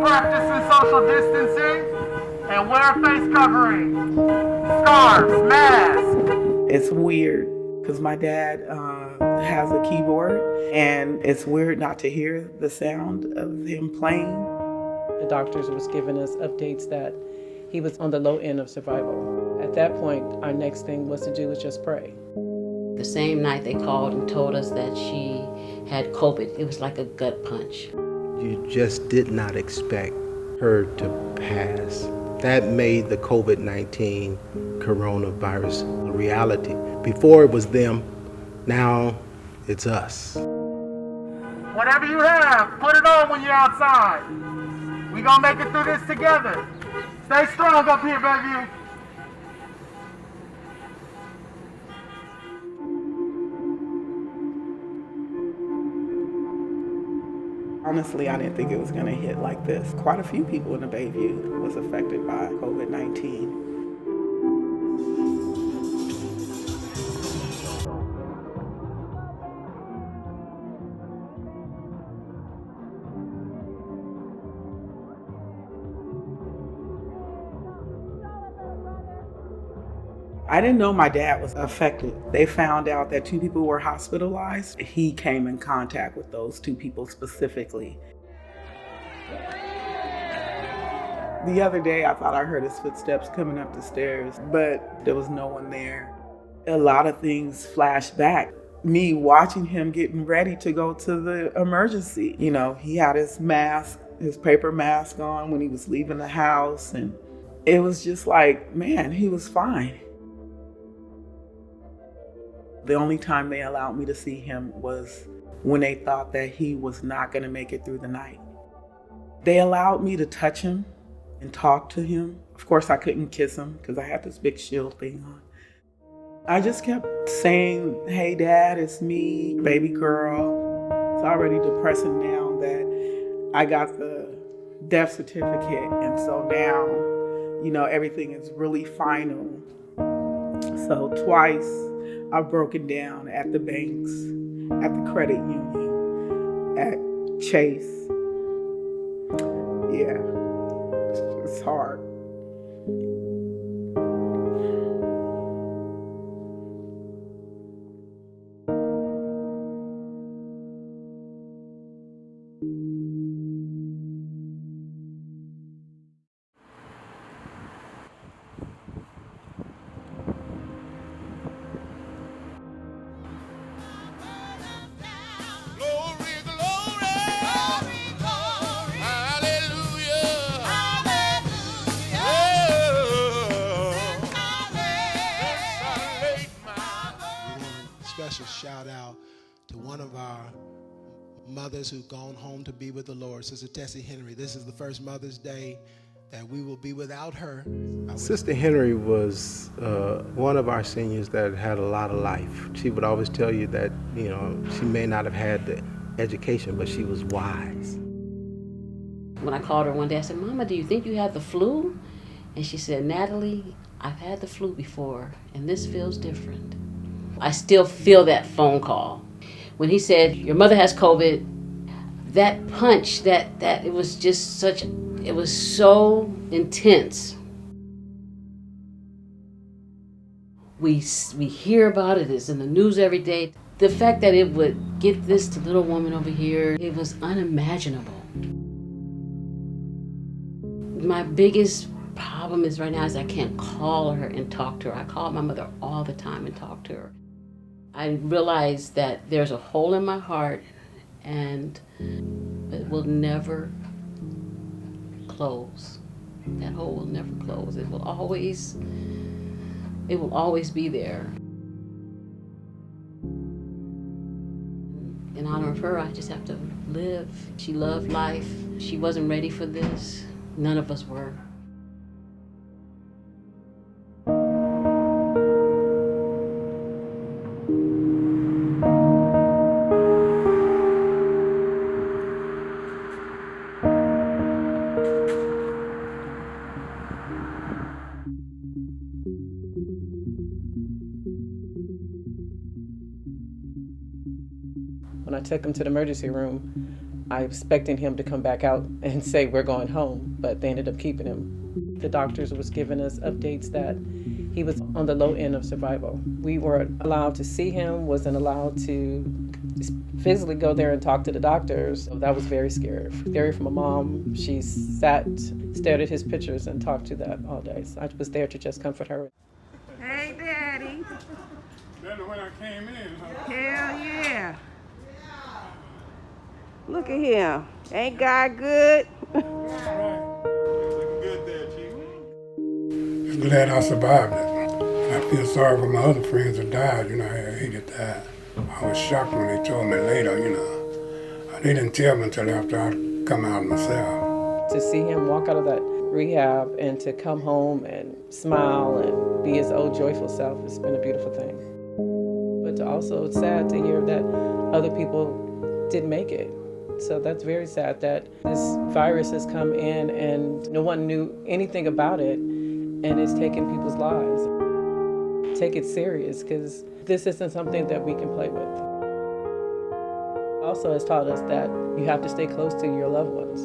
practicing social distancing, and wear face covering, scarves, masks. It's weird because my dad has a keyboard, and it's weird not to hear the sound of him playing. The doctors was giving us updates that he was on the low end of survival. At that point, our next thing was to do was just pray. The same night they called and told us that she had COVID. It was like a gut punch. You just did not expect her to pass. That made the COVID-19 coronavirus a reality. Before it was them, now it's us. Whatever you have, put it on when you're outside. We gonna make it through this together. Stay strong up here, Bayview. Honestly, I didn't think it was going to hit like this. Quite a few people in the Bayview was affected by COVID-19. I didn't know my dad was affected. They found out that 2 people were hospitalized. He came in contact with those 2 people specifically. The other day, I thought I heard his footsteps coming up the stairs, but there was no one there. A lot of things flashed back. Me watching him getting ready to go to the emergency. You know, he had his mask, his paper mask on when he was leaving the house, and it was just like, man, he was fine. The only time they allowed me to see him was when they thought that he was not going to make it through the night. They allowed me to touch him and talk to him. Of course, I couldn't kiss him because I had this big shield thing on. I just kept saying, hey, Dad, it's me, baby girl. It's already depressing now that I got the death certificate. And so now, you know, everything is really final. So twice, I've broken down at the banks, at the credit union, at Chase. Yeah, it's hard. Special shout out to one of our mothers who've gone home to be with the Lord, Sister Tessie Henry. This is the first Mother's Day that we will be without her. Sister Henry was one of our seniors that had a lot of life. She would always tell you that, you know, she may not have had the education, but she was wise. When I called her one day, I said, Mama, do you think you have the flu? And she said, Natalie, I've had the flu before, and this feels different. I still feel that phone call. When he said, your mother has COVID, that punch, that it was just such, it was so intense. We hear about it, it's in the news every day. The fact that it would get this to little woman over here, it was unimaginable. My biggest problem is right now is I can't call her and talk to her. I call my mother all the time and talk to her. I realize that there's a hole in my heart and it will never close. That hole will never close. It will always be there. In honor of her, I just have to live. She loved life. She wasn't ready for this. None of us were. When I took him to the emergency room, I was expecting him to come back out and say, we're going home, but they ended up keeping him. The doctors was giving us updates that he was on the low end of survival. We weren't allowed to see him, wasn't allowed to physically go there and talk to the doctors. So that was very scary. Scary for my mom. She stared at his pictures and talked to that all day. So I was there to just comfort her. Hey, Daddy. Better when I came in, huh? Hell yeah. Look at him. Ain't God good? All right. Looking good there, Chief. Just glad I survived it. I feel sorry for my other friends that died. I hated that. I was shocked when they told me later, They didn't tell me until after I'd come out myself. To see him walk out of that rehab and to come home and smile and be his old joyful self, it's been a beautiful thing. But also it's sad to hear that other people didn't make it. So that's very sad that this virus has come in and no one knew anything about it and it's taken people's lives. Take it serious because this isn't something that we can play with. Also has taught us that you have to stay close to your loved ones.